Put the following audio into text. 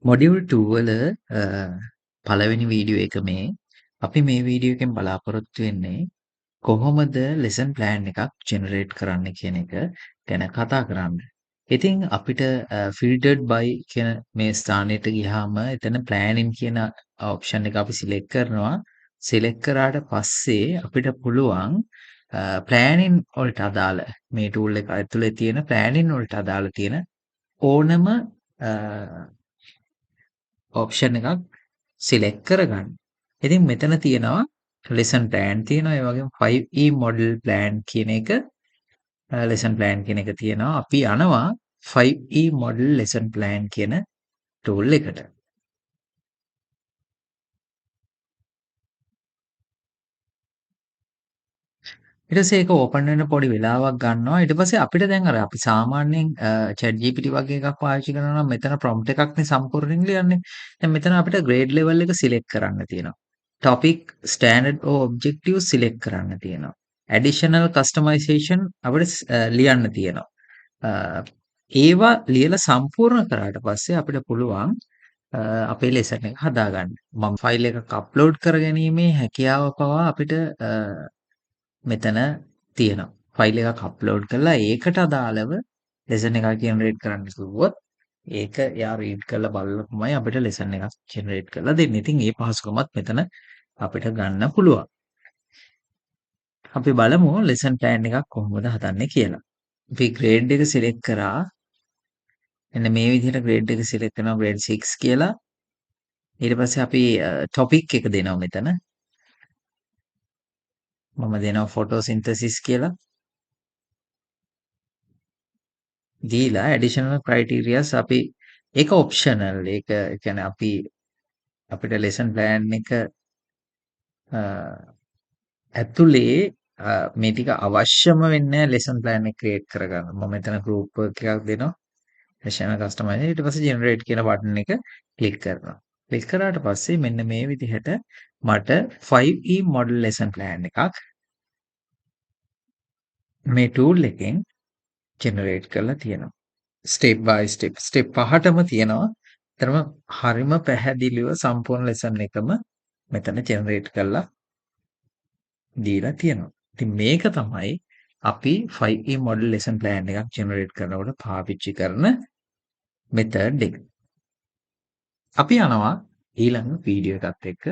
Module 2 වල පළවෙනි video එක මේ. අපි මේ වීඩියෝ එකෙන් බලාපොරොත්තු වෙන්නේ කොහොමද ලෙසන් ප්ලෑන් එකක් ජෙනරේට් කරන්න කියන එක ගැන කතා කරන්න. ඉතින් අපිට ෆිල්ටර්ඩ් බයි කියන මේ ස්ථානයට ගියාම එතන ප්ලෑනින් කියන ඔප්ෂන් එක අපි සිලෙක්ට් කරනවා. සිලෙක්ට් කරාට පස්සේ අපිට පුළුවන් ප්ලෑනින් වලට අදාළ මේ ටූල් එක ඇතුලේ තියෙන ප්ලෑනින් වලට අදාළ තියෙන ඕනම ඔප්ෂන් එකක් සිලෙක්ට් කරගන්න. ඉතින් මෙතන තියෙනවා ලෙසන් ප්ලෑන් තියෙනවා. ඒ වගේම 5E මොඩල් ප්ලෑන් කියන එක ලෙසන් ප්ලෑන් කියන එක තියෙනවා. අපි යනවා 5E මොඩල් ලෙසන් ප්ලෑන් කියන ටූල් එකට. ඊට පස්සේ ඒක ඕපන් වෙන්න පොඩි වෙලාවක් ගන්නවා. ඊට පස්සේ අපිට දැන් අර අපි සාමාන්‍යයෙන් chat GPT වගේ එකක් පාවිච්චි කරනවා නම් මෙතන prompt එකක්නේ සම්පූර්ණයෙන් ලියන්නේ. දැන් මෙතන අපිට grade level එක select කරන්න තියෙනවා. topic standard or objective select කරන්න තියෙනවා. additional customization අපිට ලියන්න තියෙනවා. ඒවා ලියලා සම්පූර්ණ කරාට පස්සේ අපිට පුළුවන් අපේ ලෙසන් එක හදාගන්න. මම ෆයිල් එකක් අප්ලෝඩ් කරගැනීමේ හැකියාව පවා අපිට මෙතන තියෙනවා. ෆයිල් එකක් අප්ලෝඩ් කරලා ඒකට අදාළව ලෙසන් එකක් ජෙනරේට් කරන්න කිව්වොත් ඒක එයා රීඩ් කරලා බලලා තමයි අපිට ලෙසන් එකක් ජෙනරේට් කරලා දෙන්නේ. ඉතින් මේ පහසුකමත් මෙතන අපිට ගන්න පුළුවන්. අපි බලමු ලෙසන් ප්ලෑන් එකක් කොහොමද හදන්නේ කියලා. අපි ග්‍රේඩ් එක සිලෙක්ට් කරා. එන්න මේ විදිහට ග්‍රේඩ් එක සිලෙක්ට් කරනවා ග්‍රේඩ් 6 කියලා. ඊට පස්සේ අපි ටොපික් එක දෙනවා මෙතන. මම දෙනවා ෆොටෝසින්තසිස් කියලා. දීලා ඇඩිෂනල් ක්‍රයිටීරියාස් අපි ඒක ඔප්ෂනල්. ඒක කියන්නේ අපිට ලෙසන් ප්ලෑන් එක ඇතුලේ මේ ටික අවශ්‍යම වෙන්නේ ලෙසන් ප්ලෑන් එක ක්‍රියේට් කරගන්න. මම මෙතන ගෲප් වර්ක් එකක් දෙනවා. ඇඩිෂනල් කස්ටමයිස් ඊට පස්සේ ජෙනරේට් කියන බටන් එක ක්ලික් කරනවා. ක්ලික් කරාට පස්සේ මෙන්න මේ විදිහට මට 5E මොඩල් ලෙසන් ප්ලෑන් එකක් මේ ටූල් එකෙන් ජෙනරේට් කරලා තියෙනවා. ස්ටෙප් බයි ස්ටෙප් පහටම තියෙනවා. ඒතරම හරිම පැහැදිලිව සම්පූර්ණ ලෙසන් එකම මෙතන ජෙනරේට් කරලා දීලා තියෙනවා. ඉතින් මේක තමයි අපි 5E මොඩල් ලෙසන් ප්ලෑන් එකක් ජෙනරේට් කරනකොට පාවිච්චි කරන මෙතඩ් එක. අපි යනවා ඊළඟ වීඩියෝ එකත් එක්ක